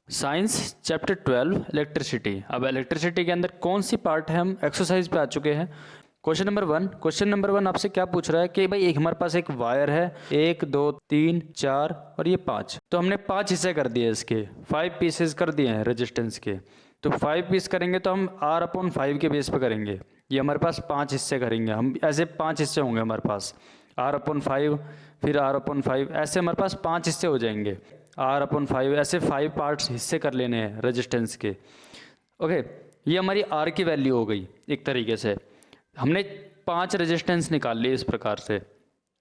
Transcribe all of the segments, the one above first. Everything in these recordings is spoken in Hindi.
Science chapter 12 electricity. अब इलेक्ट्रिसिटी के अंदर कौन सी पार्ट है, हम एक्सरसाइज पे आ चुके हैं। क्वेश्चन नंबर वन आपसे क्या पूछ रहा है कि भाई एक हमारे पास एक वायर है, 1 2 3 4 और ये 5। तो हमने 5 हिस्से कर दिए, इसके 5 पीसेस कर दिए हैं रेजिस्टेंस के। तो 5 पीस करेंगे तो हम R/5 के बेस पे करेंगे। ये हमारे पास 5 हिस्से करेंगे हम, ऐसे 5 हिस्से होंगे हमारे पास। R/5 फिर R/5, ऐसे हमारे पास 5 हिस्से हो जाएंगे। R/5 ऐसे 5 पार्ट्स हिस्से कर लेने हैं रेजिस्टेंस के। ओके, ये हमारी R की वैल्यू हो गई। एक तरीके से हमने 5 रेजिस्टेंस निकाल लिए इस प्रकार से,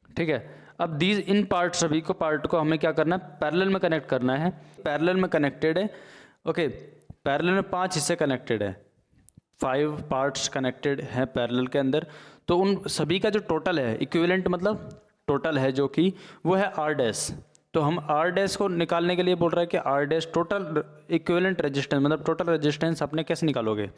ठीक है। अब दीज इन पार्ट, सभी को पार्ट को हमें क्या करना है, पैरेलल में कनेक्ट करना है। पैरेलल में कनेक्टेड है, ओके। पैरेलल में 5 हिस्से कनेक्टेड है, 5 पार्ट्स कनेक्टेड हैं पैरेलल के अंदर। तो उन सभी का जो टोटल है, इक्विवेलेंट मतलब टोटल है, जो कि वो है R डैश। तो हम R डैश को निकालने के लिए बोल रहा है कि R dash total equivalent resistance, मतलब टोटल रेजिस्टेंस आपने कैसे निकालोगे।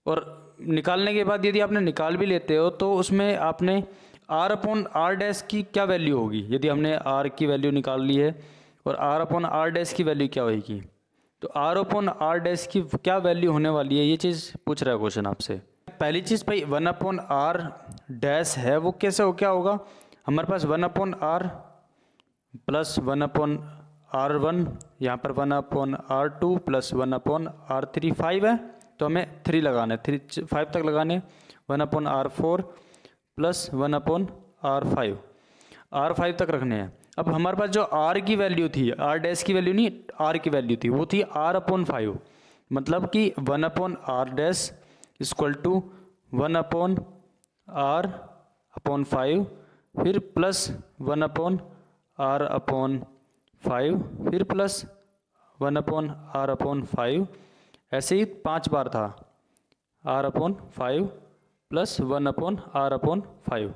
और निकालने के बाद यदि आपने निकाल भी लेते हो तो उसमें आपने R/R डैश की क्या वैल्यू होगी। यदि हमने R की वैल्यू निकाल ली है और R/R डैश की वैल्यू क्या होगी, तो R/R डैश की क्या वैल्यू होने वाली है, ये चीज़ पूछ रहा है क्वेश्चन आपसे। पहली चीज़ भाई 1/R डैश है, वो कैसे हो, क्या होगा हमारे पास 1/R प्लस 1/R1, यहाँ पर 1/R2 प्लस 1/R3, 5 है तो हमें 3 लगाना है, 5 तक लगाने। 1/R4 प्लस 1/R5, R5 तक रखने हैं। अब हमारे पास जो R की वैल्यू थी, R डैश की वैल्यू नहीं, R की वैल्यू थी, वो थी R/5। मतलब कि 1/R dash equal to 1/R/5 फिर प्लस 1/R/5 फिर प्लस 1/R/5, ऐसे ही 5 बार था। R/5 प्लस 1/R/5,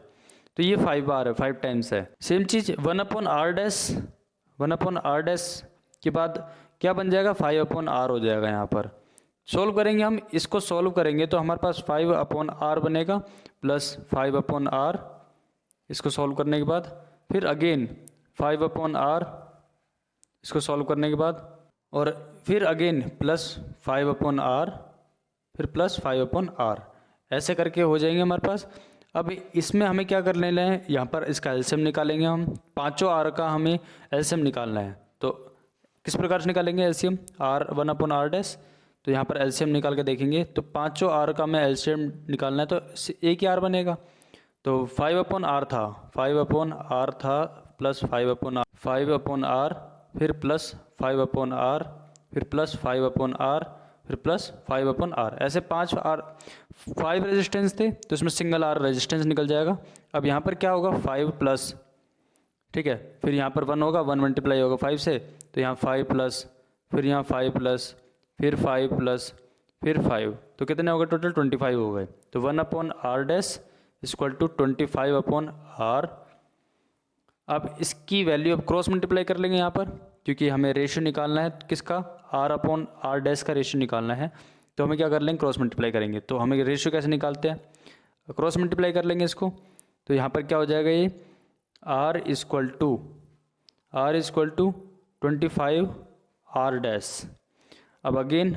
तो ये 5 बार है, 5 टाइम्स है। सेम चीज़ 1/R डैश, 1/R डैश के बाद क्या बन जाएगा, 5/R हो जाएगा। यहाँ पर सोल्व करेंगे हम, इसको सोल्व करेंगे तो हमारे पास 5/R बनेगा प्लस 5/R। इसको सोल्व करने के बाद फिर अगेन 5/R, इसको सोल्व करने के बाद और फिर अगेन प्लस 5/R फिर प्लस 5/R, ऐसे करके हो जाएंगे हमारे पास। अब इसमें हमें क्या कर लेना है, यहाँ पर इसका एलसीएम निकालेंगे हम। पाँचों R का हमें एलसीएम निकालना है, तो किस प्रकार से निकालेंगे एलसीएम, R 1/R डैश। तो यहाँ पर एलसीएम निकाल के देखेंगे तो पाँचों R का हमें एलसीएम निकालना है, तो एक ही R बनेगा। तो 5/R था, 5/R था प्लस 5/R फिर प्लस 5/R फिर प्लस 5/R फिर प्लस 5/R, ऐसे 5 रेजिस्टेंस थे तो इसमें सिंगल R रेजिस्टेंस निकल जाएगा। अब यहाँ पर क्या होगा, 5 प्लस, ठीक है, फिर यहाँ पर 1 होगा, 1 मल्टीप्लाई होगा 5 से, तो यहाँ 5 प्लस, फिर यहाँ 5 प्लस, फिर 5 प्लस, फिर 5, तो कितने हो गए टोटल, 25 हो गए। तो 1/R dash equal to 25/R। अब इसकी वैल्यू अब क्रॉस मल्टीप्लाई कर लेंगे यहाँ पर, क्योंकि हमें रेशियो निकालना है किसका, R/R डैश का रेशियो निकालना है। तो हमें क्या कर लेंगे, क्रॉस मल्टीप्लाई करेंगे। तो हमें रेशियो कैसे निकालते हैं, क्रॉस मल्टीप्लाई कर लेंगे इसको। तो यहाँ पर क्या हो जाएगा, ये R equal to 25R dash. अब अगेन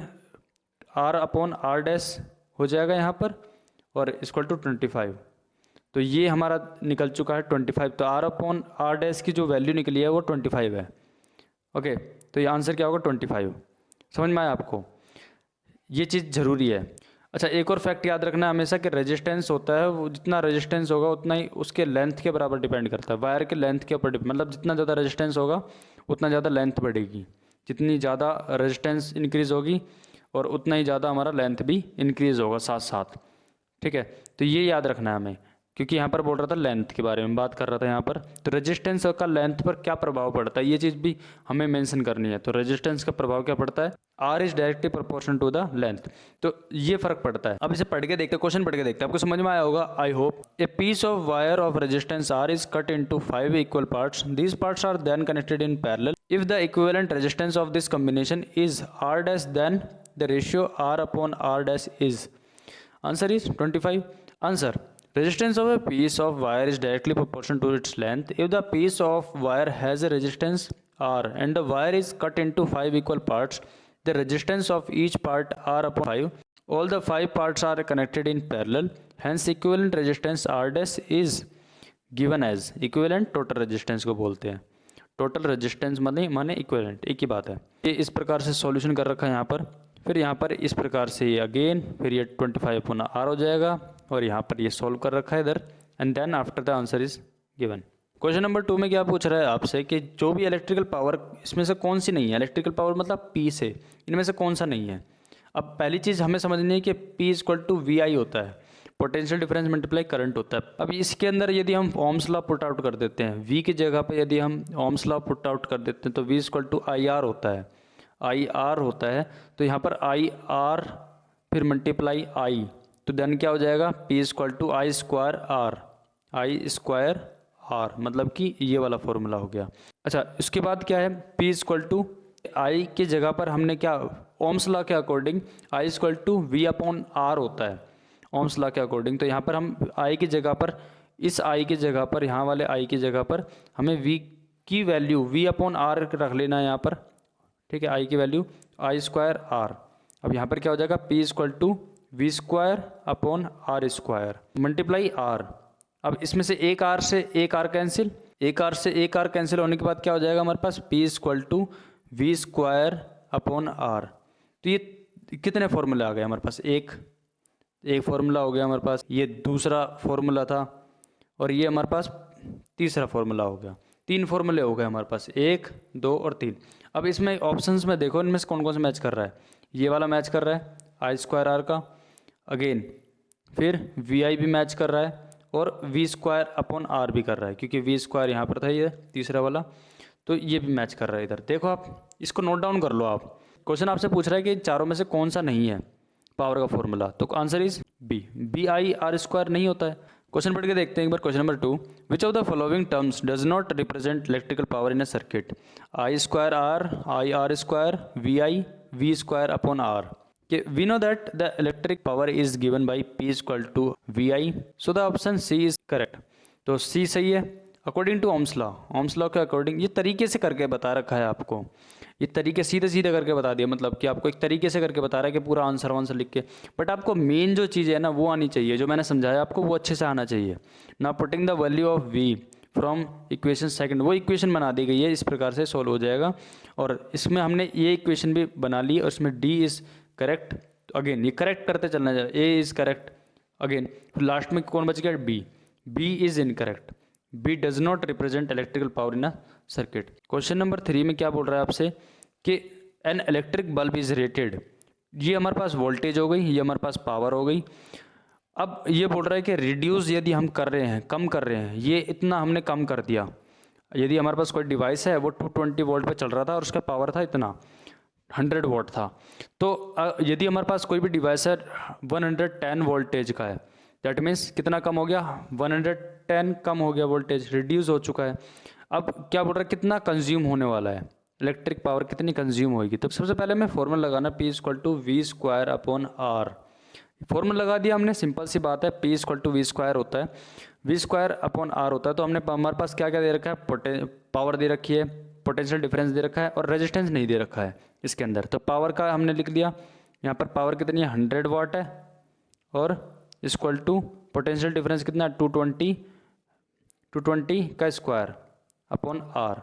R/R डैश हो जाएगा यहाँ पर और इक्वल टू 25। तो ये हमारा निकल चुका है 25। तो R/R डैश की जो वैल्यू निकली है वो 25 है। ओके, तो ये आंसर क्या होगा, 25। समझ में आया आपको, ये चीज़ ज़रूरी है। अच्छा, एक और फैक्ट याद रखना है हमेशा कि रेजिस्टेंस होता है, वो जितना रेजिस्टेंस होगा उतना ही उसके लेंथ के बराबर डिपेंड करता है, वायर के लेंथ के ऊपर। मतलब जितना ज़्यादा रेजिस्टेंस होगा उतना ज़्यादा लेंथ बढ़ेगी, जितनी ज़्यादा रेजिस्टेंस इंक्रीज़ होगी और उतना ही ज़्यादा हमारा लेंथ भी इंक्रीज़ होगा साथ साथ, ठीक है। तो ये याद रखना है हमें, क्योंकि यहाँ पर बोल रहा था लेंथ के बारे में बात कर रहा था यहाँ पर। तो रेजिस्टेंस का लेंथ पर क्या प्रभाव पड़ता है, ये चीज़ भी हमें मेंशन करनी है। तो रेजिस्टेंस का प्रभाव क्या पड़ता है, R is directly proportional to the length. तो ये फर्क पड़ता है। अब इसे पढ़ के देखते हैं, क्वेश्चन पढ़ के देखते हैं, आपको समझ में आया होगा I hope. A piece of wire of resistance R is cut into 5 equal parts. These parts are then connected in parallel. If the equivalent resistance of this combination is R dash, then the ratio R/R dash is, answer is 25। Answer, resistance of a piece of wire is directly proportional to its length. If the piece of wire has a resistance R and the wire is cut into 5 equal parts, the resistance of each part R upon 5. All the 5 parts are connected in parallel. Hence equivalent resistance R dash is given as equivalent total resistance को बोलते हैं. टोटल रेजिस्टेंस माने इक्विवेलेंट, एक ही बात है. ये इस प्रकार से सॉल्यूशन कर रखा है यहाँ पर. फिर यहाँ पर इस प्रकार से ये अगेन फिर ये 25 पुनः R हो जाएगा और यहाँ पर ये सॉल्व कर रखा है इधर. And then after the answer is given. Question number 2 में क्या पूछ रहा है आपसे कि जो भी इलेक्ट्रिकल पावर इसमें से कौन सी नहीं है. इलेक्ट्रिकल पावर मतलब P से, इनमें से कौन सा नहीं है. अब पहली चीज़ हमें समझनी है कि P इक्वल टू VI होता है, पोटेंशियल डिफरेंस मल्टीप्लाई करंट होता है. अब इसके अंदर यदि हम ओम्स लॉ पुट आउट कर देते हैं, V की जगह पे यदि हम ओम्स लॉ पुट आउट कर देते हैं तो V इक्वल टू IR होता है, IR होता है. तो यहाँ पर IR फिर मल्टीप्लाई I, तो देन क्या हो जाएगा P equal to I square R, I square R, मतलब कि ये वाला फॉर्मूला हो गया. अच्छा, इसके बाद क्या है P इक्वल टू I की जगह पर हमने क्या ओम्स लॉ के according I equal to V upon R होता है ओम्स लॉ के अकॉर्डिंग. तो यहाँ पर हम I की जगह पर, इस I की जगह पर, यहाँ वाले I की जगह पर हमें V की वैल्यू V अपॉन R रख लेना है यहाँ पर. ठीक है, I की वैल्यू I स्क्वायर R. अब यहाँ पर क्या हो जाएगा P equal to V square upon R square multiply R. अब इसमें से एक R से एक R कैंसिल, एक R से एक R कैंसिल होने के बाद क्या हो जाएगा हमारे पास P equal to V square upon R. तो ये कितने फॉर्मूले आ गए हमारे पास, एक फॉर्मूला हो गया हमारे पास, ये दूसरा फॉर्मूला था और ये हमारे पास तीसरा फॉर्मूला हो गया. 3 फॉर्मूले हो गए हमारे पास, 1, 2 और 3. अब इसमें ऑप्शंस में देखो इनमें से कौन कौन सा मैच कर रहा है. ये वाला मैच कर रहा है I स्क्वायर R का, अगेन फिर VI भी मैच कर रहा है और V स्क्वायर अपॉन R भी कर रहा है क्योंकि V स्क्वायर यहाँ पर था ये तीसरा वाला, तो ये भी मैच कर रहा है इधर. देखो आप इसको नोट डाउन कर लो आप. क्वेश्चन आपसे पूछ रहा है कि चारों में से कौन सा नहीं है पावर का फॉर्मूला, तो answer is B, BI R square नहीं होता है. क्वेश्चन पढ़ के देखते हैं एक बार. Question number 2, which of the following terms does not represent electrical power in a circuit. I square R, IR square, VI V square upon R. We know that the electric power is given by P equal to VI, so the option C is correct. तो C सही है according to Ohm's law. Ohm's law के अकॉर्डिंग ये तरीके से करके बता रखा है आपको, ये तरीके सीधे सीधे करके बता दिया, मतलब कि आपको एक तरीके से करके बता रहा है कि पूरा आंसर लिख के. बट आपको मेन जो चीज़ है ना वो आनी चाहिए, जो मैंने समझाया आपको वो अच्छे से आना चाहिए ना. Putting the value of V from equation second, वो इक्वेशन बना दी गई है, इस प्रकार से सॉल्व हो जाएगा. और इसमें हमने ये इक्वेशन भी बना ली और इसमें D इज़ करेक्ट. अगेन ये करेक्ट करते चलना चाहिए, A is correct. Again last में कौन बच गया B is incorrect. B does not represent electrical power in a circuit. Question number 3 में क्या बोल रहा है आपसे कि an electric bulb is rated. ये हमारे पास वोल्टेज हो गई, ये हमारे पास पावर हो गई. अब ये बोल रहा है कि रिड्यूस यदि हम कर रहे हैं, कम कर रहे हैं, ये इतना हमने कम कर दिया. यदि हमारे पास कोई डिवाइस है वो 220 वोल्ट पे चल रहा था और उसका पावर था इतना 100 वोल्ट था, तो यदि हमारे पास कोई भी डिवाइस है 110 वोल्टेज का है, दैट मीन्स कितना कम हो गया 110 कम हो गया वोल्टेज, रिड्यूस हो चुका है. अब क्या बोल रहा है कितना कंज्यूम होने वाला है, इलेक्ट्रिक पावर कितनी कंज्यूम होगी. तो सबसे पहले मैं फॉर्मूला लगाना P equal to V square upon R. Formula लगा दिया हमने, सिंपल सी बात है. P equal to V square होता है, V स्क्वायर अपॉन R होता है. तो हमने हमारे पास क्या क्या दे रखा है, पावर दे रखी है, पोटेंशियल डिफरेंस दे रखा है और रेजिस्टेंस नहीं दे रखा है इसके अंदर. तो पावर का हमने लिख दिया, यहाँ पर पावर कितनी है 100 वाट है और इक्वल टू पोटेंशियल डिफरेंस कितना है 220 का स्क्वायर अपॉन R.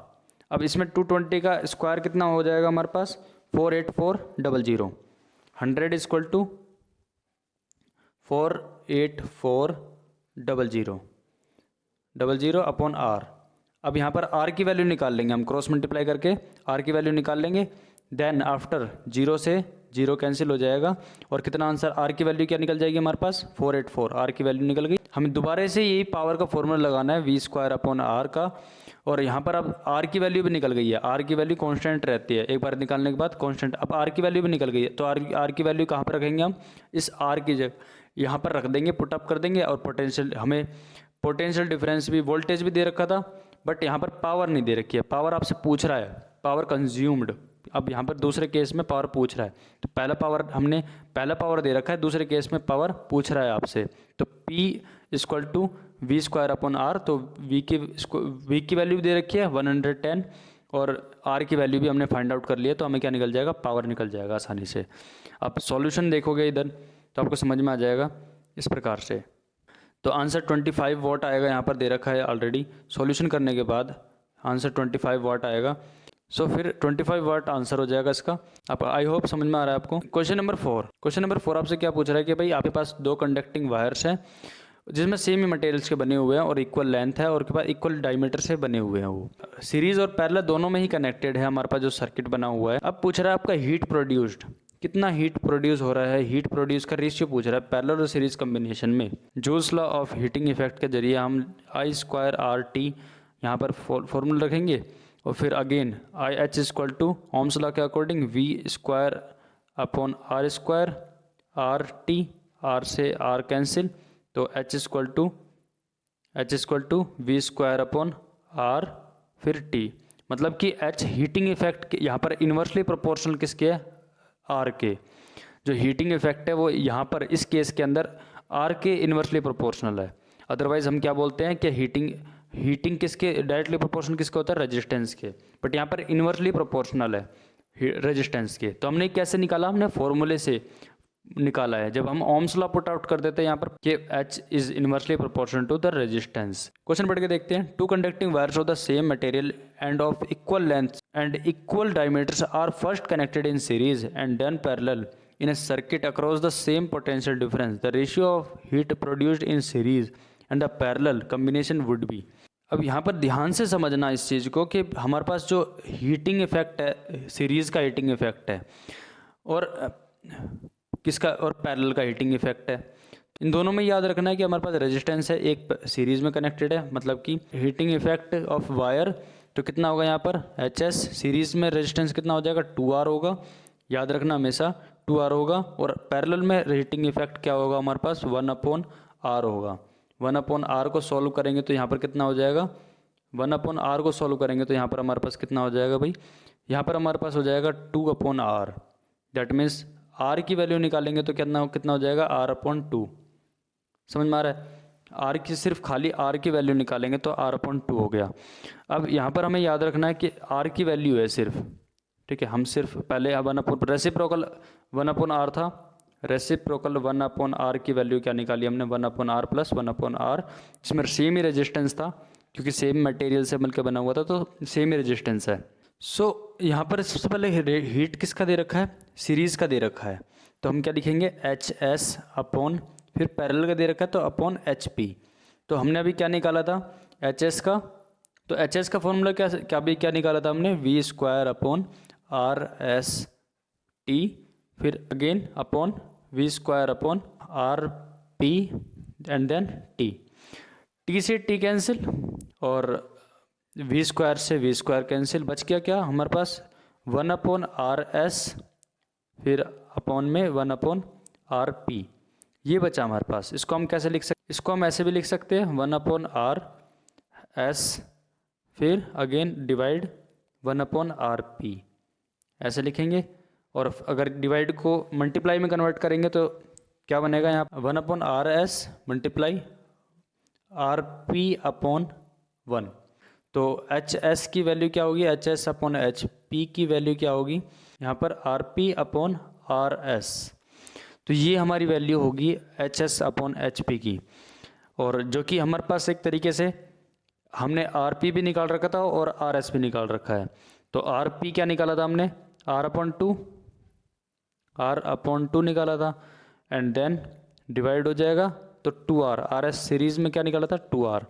अब इसमें 220 का स्क्वायर कितना हो जाएगा हमारे पास 48400. 100 इक्वल टू 48400 अपॉन R. अब यहाँ पर R की वैल्यू निकाल लेंगे हम, क्रॉस मल्टीप्लाई करके R की वैल्यू निकाल लेंगे. देन आफ्टर 0 से 0 कैंसिल हो जाएगा और कितना आंसर R की वैल्यू क्या निकल जाएगी हमारे पास 484. R की वैल्यू निकल गई. हमें दोबारा से यही पावर का फॉर्मूला लगाना है V स्क्वायर अपॉन R का, और यहाँ पर अब R की वैल्यू भी निकल गई है. R की वैल्यू कांस्टेंट रहती है, एक बार निकालने के बाद कांस्टेंट. अब R की वैल्यू भी निकल गई है, तो R की वैल्यू कहाँ पर रखेंगे हम, इस R की जगह यहाँ पर रख देंगे, पुटअप कर देंगे. और पोटेंशियल, हमें पोटेंशियल डिफरेंस भी, वोल्टेज भी दे रखा था, बट यहाँ पर पावर नहीं दे रखी है. पावर आपसे पूछ रहा है, पावर कंज्यूम्ड. अब यहाँ पर दूसरे केस में पावर पूछ रहा है, तो पहला पावर दे रखा है, दूसरे केस में पावर पूछ रहा है आपसे. तो P equal to V square upon R. तो V की वैल्यू दे रखी है 110, और आर की वैल्यू भी हमने फाइंड आउट कर लिया, तो हमें क्या निकल जाएगा, पावर निकल जाएगा आसानी से। आप सॉल्यूशन देखोगे इधर तो आपको समझ में आ जाएगा इस प्रकार से। तो आंसर 25 वाट आएगा, यहाँ पर दे रखा है ऑलरेडी। सॉल्यूशन करने के बाद आंसर 25 वाट आएगा। सो फिर 25 वाट आंसर हो जाएगा इसका। आप आई होप समझ में आ रहा है आपको। क्वेश्चन नंबर 4 आपसे क्या पूछ रहा है कि भाई आपके पास 2 कंडक्टिंग वायर्स हैं जिसमें सेम ही मटेरियल्स के बने हुए हैं और इक्वल लेंथ है और के बाद इक्वल डायमीटर से बने हुए हैं। वो सीरीज और पैरेलल दोनों में ही कनेक्टेड है हमारे पास जो सर्किट बना हुआ है। अब पूछ रहा है आपका हीट प्रोड्यूस्ड, कितना हीट प्रोड्यूस हो रहा है, हीट प्रोड्यूस का रेशियो पूछ रहा है पैरेलल और सीरीज कॉम्बिनेशन में। Joules law of heating effect के जरिए हम I²RT यहाँ पर फॉर्मूला रखेंगे और फिर again IH equal to Ohm's law के अकॉर्डिंग V²/R², RT, R से R कैंसिल, तो H इक्वल टू V²/R फिर T। मतलब कि H हीटिंग इफेक्ट यहाँ पर इन्वर्सली प्रोपोर्शनल किसके है, R के। जो हीटिंग इफेक्ट है वो यहाँ पर इस केस के अंदर R के इन्वर्सली प्रोपोर्शनल है। अदरवाइज हम क्या बोलते हैं कि हीटिंग किसके डायरेक्टली प्रोपोर्शनल किसके होता है, रेजिस्टेंस के, बट यहाँ पर इन्वर्सली प्रोपोर्शनल है रेजिस्टेंस के। तो हमने कैसे निकाला, हमने फॉर्मूले से निकाला है। जब हम ओम्स लॉ पुट आउट कर देते हैं यहाँ पर कि H is inversely proportional to the resistance. Question पढ़ के देखते हैं। 2 conducting wires of the same material and of equal length and equal diameters are first connected in series and then parallel in a circuit across the same potential difference. The ratio of heat produced in series and the parallel combination would be। अब यहाँ पर ध्यान से समझना इस चीज़ को कि हमारे पास जो हीटिंग इफेक्ट है, सीरीज़ का हीटिंग इफेक्ट है और किसका, और पैरेलल का हीटिंग इफेक्ट है। इन दोनों में याद रखना है कि हमारे पास रेजिस्टेंस है, एक सीरीज़ में कनेक्टेड है, मतलब कि हीटिंग इफेक्ट ऑफ वायर तो कितना होगा यहाँ पर HS, सीरीज़ में रेजिस्टेंस कितना हो जाएगा 2R होगा, याद रखना हमेशा 2R होगा। और पैरेलल में हीटिंग इफेक्ट क्या होगा हमारे पास 1/R होगा। 1/R को सॉल्व करेंगे तो यहाँ पर कितना हो जाएगा, 1/R को सॉल्व करेंगे तो यहाँ पर हमारे पास कितना हो जाएगा भाई, यहाँ पर हमारे पास हो जाएगा 2/R। दैट मीन्स R की वैल्यू निकालेंगे तो कितना हो जाएगा R/2। समझ में आ रहा है, R की सिर्फ खाली R की वैल्यू निकालेंगे तो R/2 हो गया। अब यहाँ पर हमें याद रखना है कि R की वैल्यू है सिर्फ, ठीक है। हम सिर्फ पहले रेसिप्रोकल 1/R था, रेसिप्रोकल 1/R की वैल्यू क्या निकाली हमने 1/R प्लस 1/R। इसमें सेम ही रेजिस्टेंस था क्योंकि सेम मटेरियल से मिलकर बना हुआ था तो सेम ही रेजिस्टेंस है। सो यहाँ पर सबसे पहले हीट किसका दे रखा है, सीरीज़ का दे रखा है, तो हम क्या लिखेंगे HS अपॉन फिर पैरेलल का दे रखा है तो अपॉन HP। तो हमने अभी क्या निकाला था HS का, तो HS का फॉर्मूला क्या निकाला था हमने V²/RST फिर again upon V²/RP and then T से T कैंसिल और V² से V² कैंसिल, बच गया क्या हमारे पास 1/RS फिर अपॉन में 1/RP, ये बचा हमारे पास। इसको हम कैसे लिख सकते, इसको हम ऐसे भी लिख सकते हैं 1/RS फिर अगेन डिवाइड 1/RP, ऐसे लिखेंगे। और अगर डिवाइड को मल्टीप्लाई में कन्वर्ट करेंगे तो क्या बनेगा यहाँ 1/RS मल्टीप्लाई RP/1। तो HS की वैल्यू क्या होगी, HS/HP की वैल्यू क्या होगी यहाँ पर RP/RS। तो ये हमारी वैल्यू होगी HS/HP की। और जो कि हमारे पास एक तरीके से हमने RP भी निकाल रखा था और RS भी निकाल रखा है। तो RP क्या निकाला था हमने R/2 निकाला था एंड देन डिवाइड हो जाएगा तो 2R। RS सीरीज़ में क्या निकाला था 2R,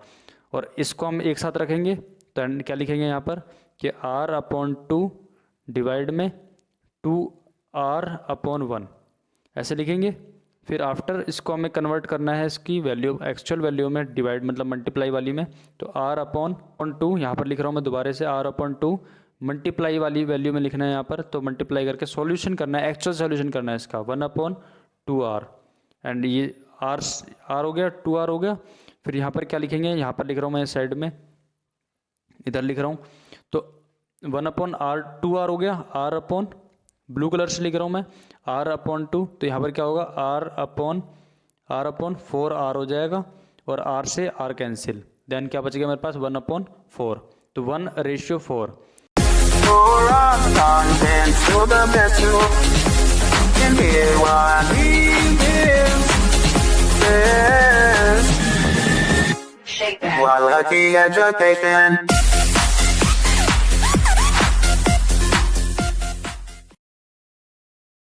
और इसको हम एक साथ रखेंगे तो क्या लिखेंगे यहाँ पर कि R/2 डिवाइड में 2R/1 ऐसे लिखेंगे। फिर आफ्टर इसको हमें कन्वर्ट करना है इसकी वैल्यू एक्चुअल वैल्यू में, डिवाइड मतलब मल्टीप्लाई वाली में, तो R/2 यहाँ पर लिख रहा हूँ मैं दोबारा से, R/2 मल्टीप्लाई वाली वैल्यू में लिखना है यहाँ पर, तो मल्टीप्लाई करके सॉल्यूशन करना है, एक्चुअल सॉल्यूशन करना है इसका 1/2R एंड ये R हो गया 2R हो गया। फिर यहाँ पर क्या लिखेंगे, यहाँ पर लिख रहा हूँ मैं साइड में, इधर लिख रहा हूँ, तो 1/R 2R हो गया, R/ ब्लू कलर से लिख रहा हूँ मैं R/2, तो यहाँ पर क्या होगा R/4R हो जाएगा और R से R कैंसिल, देन क्या बच गया मेरे पास 1/4, तो 1/4। for our content to the bedroom. And hear what he is. Shake that. Quality education.